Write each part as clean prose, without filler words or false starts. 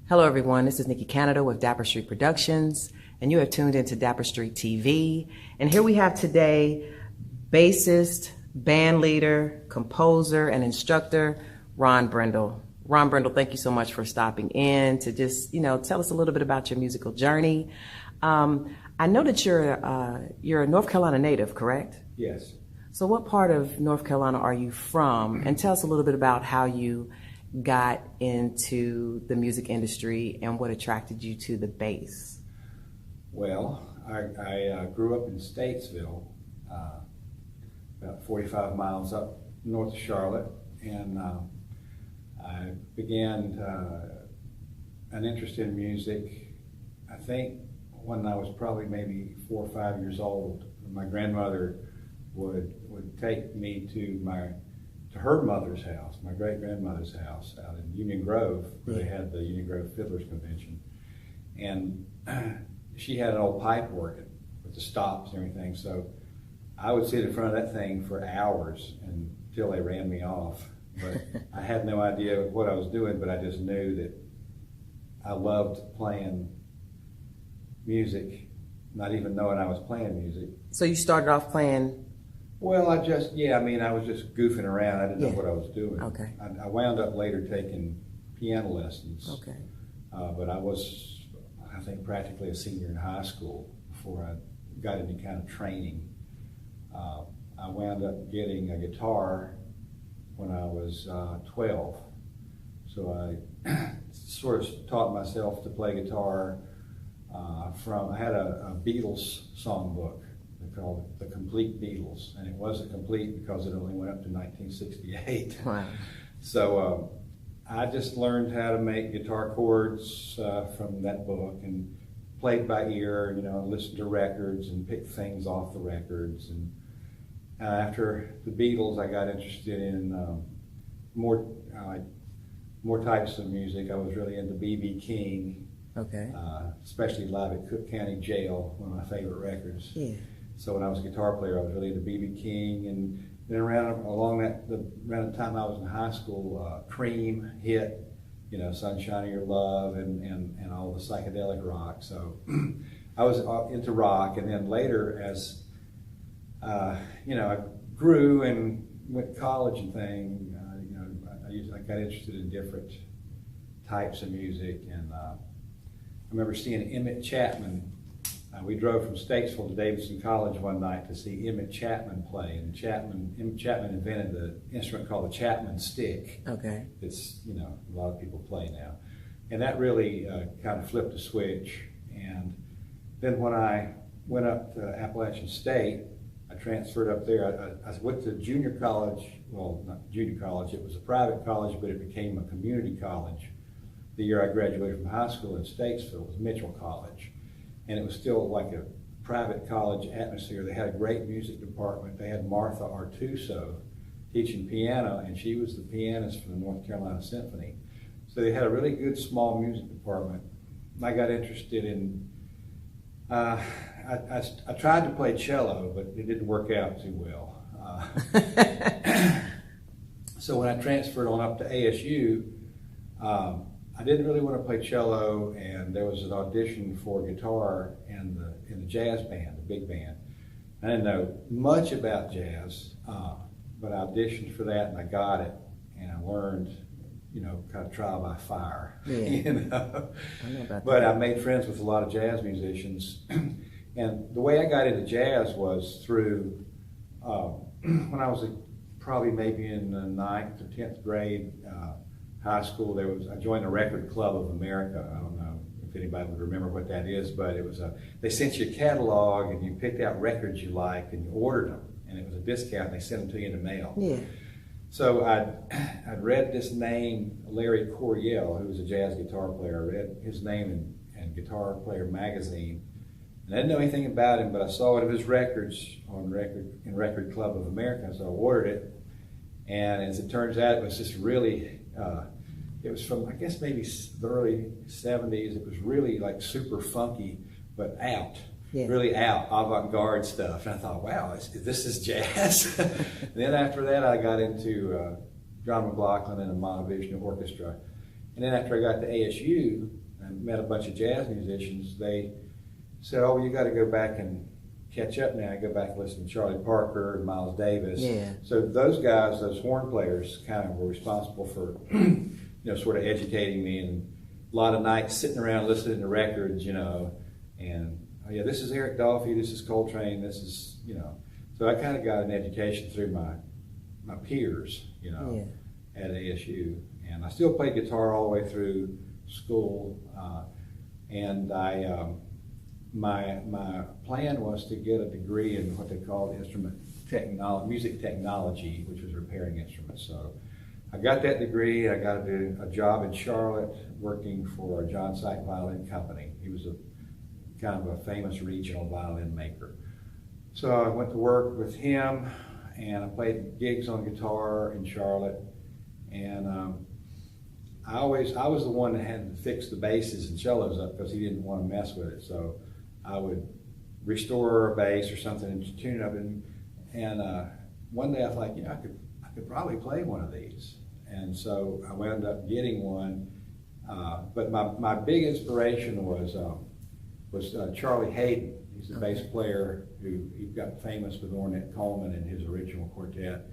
Hello everyone, this is Nikki Canada with Dapper Street Productions, and you have tuned into Dapper Street TV. And here we have today bassist, band leader, composer, and instructor, Ron Brendle. Ron Brendle, thank you so much for stopping in to just, tell us a little bit about your musical journey. I know that you're a North Carolina native, correct? Yes. So what part of North Carolina are you from? And tell us a little bit about how you got into the music industry and what attracted you to the bass. Well, I grew up in Statesville, about 45 miles up north of Charlotte, and I began an interest in music, I think, when I was probably maybe 4 or 5 years old. My grandmother would take me to her mother's house, my great-grandmother's house out in Union Grove, where they had the Union Grove Fiddlers Convention. And she had an old pipe organ with the stops and everything, so I would sit in front of that thing for hours until they ran me off. But I had no idea what I was doing, but I just knew that I loved playing music, not even knowing I was playing music. So you started off playing? Well, I was just goofing around. I didn't know what I was doing. Okay. I wound up later taking piano lessons. Okay. But I was, I think, practically a senior in high school before I got any kind of training. I wound up getting a guitar when I was 12. So I sort of taught myself to play guitar I had a Beatles songbook. They called it The Complete Beatles, and it wasn't complete because it only went up to 1968. Wow. So I just learned how to make guitar chords from that book and played by ear, listened to records and picked things off the records. And after the Beatles, I got interested in more types of music. I was really into B.B. King. Okay. Especially Live at Cook County Jail, one of my favorite records. Yeah. So when I was a guitar player, I was really into B.B. King, and then around the time I was in high school, Cream hit, Sunshine of Your Love and all the psychedelic rock. So I was into rock, and then later as I grew and went to college and things, I got interested in different types of music, and I remember seeing Emmett Chapman. We drove from Statesville to Davidson College one night to see Emmett Chapman play, and Emmett Chapman invented the instrument called the Chapman stick. Okay. It's, a lot of people play now. And that really kind of flipped a switch. And then when I went up to Appalachian State, I transferred up there. I went to junior college, well, not junior college, it was a private college, but it became a community college. The year I graduated from high school in Statesville was Mitchell College. And it was still like a private college atmosphere. They had a great music department. They had Martha Artuso teaching piano, and she was the pianist for the North Carolina Symphony. So they had a really good small music department. I got interested in, I tried to play cello, but it didn't work out too well. So when I transferred on up to ASU, I didn't really want to play cello, and there was an audition for guitar in the jazz band, the big band. I didn't know much about jazz, but I auditioned for that and I got it, and I learned, kind of trial by fire. Yeah. I know about but that. I made friends with a lot of jazz musicians, and the way I got into jazz was through when I was probably maybe in the 9th or 10th grade. High school, I joined the Record Club of America. I don't know if anybody would remember what that is, but it was they sent you a catalog and you picked out records you liked and you ordered them, and it was a discount, and they sent them to you in the mail. Yeah. So I'd read this name, Larry Coryell, who was a jazz guitar player. I read his name in Guitar Player magazine, and I didn't know anything about him, but I saw one of his records in Record Club of America, so I ordered it, and as it turns out, it was just really it was from, I guess, maybe the early 70s. It was really like super funky, but out. Yeah. Really out, avant-garde stuff. And I thought, wow, this is jazz. Then after that, I got into John McLaughlin and the Montevishnu Orchestra. And then after I got to ASU and met a bunch of jazz musicians, they said, "Oh, you got to go back and catch up now. I go back and listen to Charlie Parker and Miles Davis." Yeah. So those guys, those horn players, kind of were responsible for, sort of educating me, and a lot of nights sitting around listening to records, and oh yeah, this is Eric Dolphy, this is Coltrane, this is, So I kind of got an education through my peers, at ASU, and I still played guitar all the way through school, and my plan was to get a degree in what they called music technology, which was repairing instruments. So I got that degree. I got a job in Charlotte working for a John Syke Violin Company. He was kind of a famous regional violin maker. So I went to work with him, and I played gigs on guitar in Charlotte, and I was the one that had to fix the basses and cellos up because he didn't want to mess with it. So I would restore a bass or something and tune it up, and one day I thought, I could probably play one of these, and so I wound up getting one. But my big inspiration was Charlie Hayden. He's a bass player who he got famous with Ornette Coleman and his original quartet.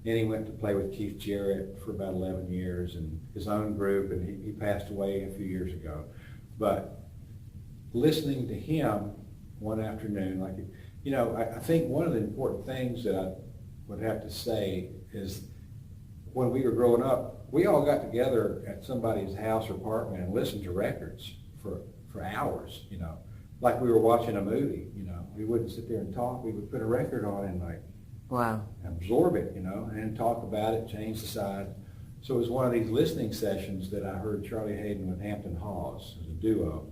Then he went to play with Keith Jarrett for about 11 years and his own group, and he passed away a few years ago. But listening to him one afternoon, I think one of the important things that I would have to say is when we were growing up, we all got together at somebody's house or apartment and listened to records for hours, like we were watching a movie, We wouldn't sit there and talk. We would put a record on and Wow. absorb it, and talk about it, change the side. So it was one of these listening sessions that I heard Charlie Hayden with Hampton Hawes as a duo.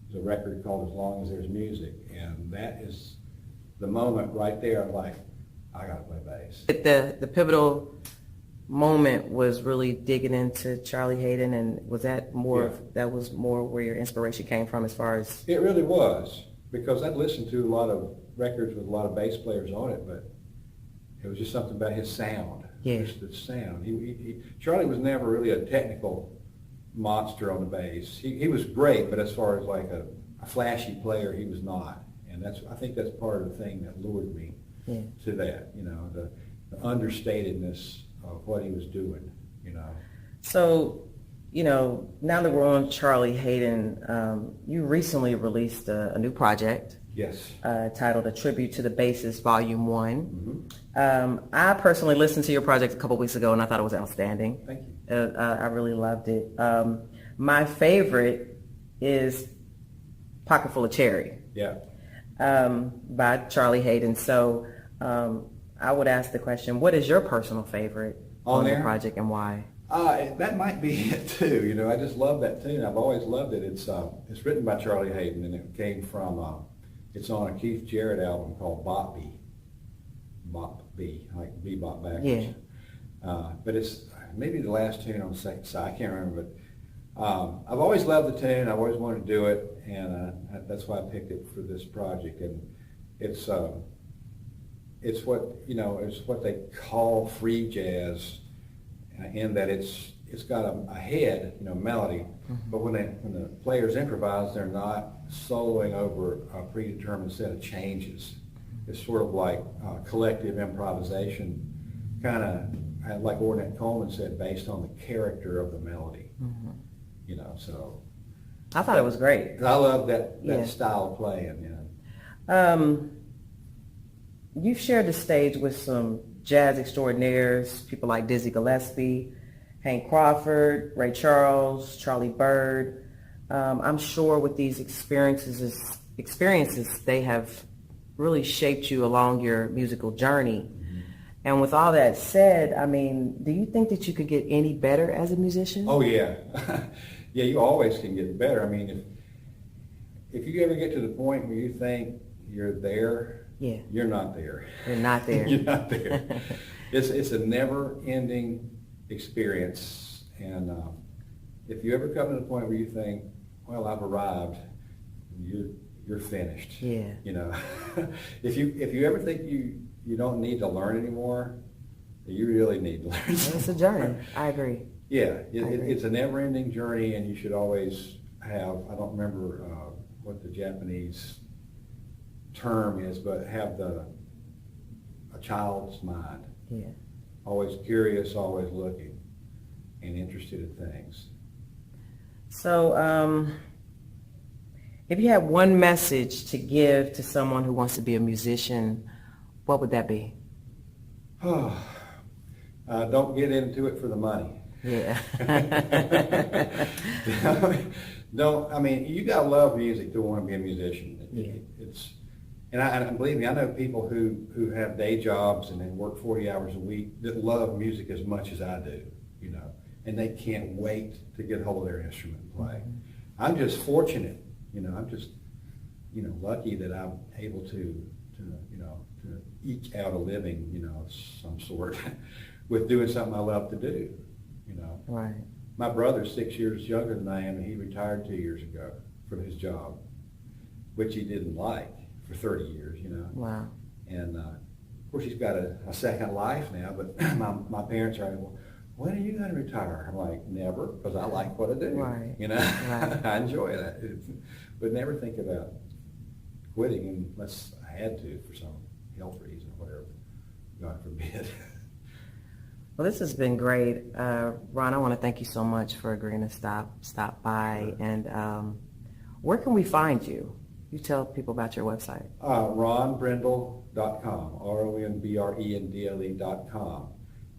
It was a record called As Long as There's Music, and that is the moment right there. I'm like, I gotta play bass. The pivotal moment was really digging into Charlie Hayden, and was that more? Yeah. That was more where your inspiration came from, as far as It really was, because I'd listened to a lot of records with a lot of bass players on it, but it was just something about his sound. Yeah. Just the sound. Charlie was never really a technical monster on the bass. He was great, but as far as like a flashy player, he was not. And I think that's part of the thing that lured me to that, the understatedness of what he was doing, So, now that we're on Charlie Hayden, you recently released a new project. Yes. Titled A Tribute to the Bassist, Volume 1. Mm-hmm. I personally listened to your project a couple weeks ago, and I thought it was outstanding. Thank you. I really loved it. My favorite is Pocket Full of Cherry. Yeah. By Charlie Hayden. So I would ask the question, what is your personal favorite on the project, and why? That might be it too. I just love that tune. I've always loved it. It's written by Charlie Hayden, and it came from it's on a Keith Jarrett album called Bop B, like bebop backwards. Yeah. But it's maybe the last tune on the second side. I can't remember, but I've always loved the tune. I've always wanted to do it, and that's why I picked it for this project. And it's what they call free jazz, in that it's got a head, melody, but when the players improvise, they're not soloing over a predetermined set of changes. It's sort of like collective improvisation, kind of like Ornette Coleman said, based on the character of the melody. So I thought it was great. I love that style of playing. You've shared the stage with some jazz extraordinaires, people like Dizzy Gillespie, Hank Crawford, Ray Charles, Charlie Byrd. I'm sure with these experiences, they have really shaped you along your musical journey. Mm-hmm. And with all that said, do you think that you could get any better as a musician? Oh yeah. Yeah, you always can get better. If you ever get to the point where you think you're there, you're not there. You're not there. You're not there. It's a never-ending experience, and if you ever come to the point where you think, well, I've arrived, you're finished. Yeah. If you ever think you don't need to learn anymore, you really need to learn. It's a journey. I agree. Yeah, it's a never-ending journey, and you should always have, I don't remember what the Japanese term is, but have a child's mind. Yeah. Always curious, always looking, and interested in things. So, if you had one message to give to someone who wants to be a musician, what would that be? Don't get into it for the money. Yeah. I mean, you gotta love music to want to be a musician. And believe me, I know people who have day jobs and they work 40 hours a week that love music as much as I do, and they can't wait to get hold of their instrument and play. Mm-hmm. I'm just fortunate, I'm just, lucky that I'm able to eke out a living, of some sort with doing something I love to do, Right. My brother's 6 years younger than I am, and he retired 2 years ago from his job, which he didn't like for 30 years, Wow. And of course he's got a second life now, but my parents are like, well, when are you going to retire? I'm like, never, because I like what I do. Right. Right. I enjoy that. But never think about quitting unless I had to for some health reason or whatever. God forbid. Well, this has been great. Ron, I want to thank you so much for agreeing to stop by. Sure. And where can we find you? You tell people about your website. RonBrendle.com, RonBrendle.com.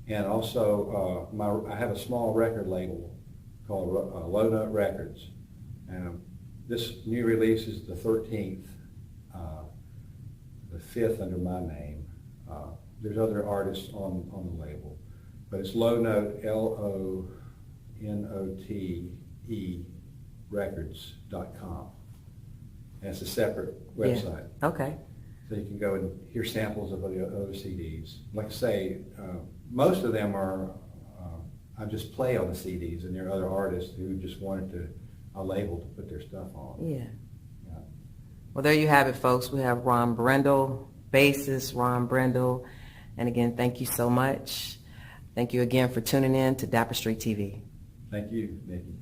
And also, I have a small record label called Low Note Records. This new release is the 13th, the 5th under my name. There's other artists on the label, but it's Low Note, LONOTE records.com. And it's a separate website. Yeah. Okay. So you can go and hear samples of the other CDs. Like I say, most of them are, I just play on the CDs, and there are other artists who just wanted a label to put their stuff on. Yeah. Well, there you have it, folks. We have Ron Brendle, bassist Ron Brendle. And again, thank you so much. Thank you again for tuning in to Dapper Street TV. Thank you, Nikki.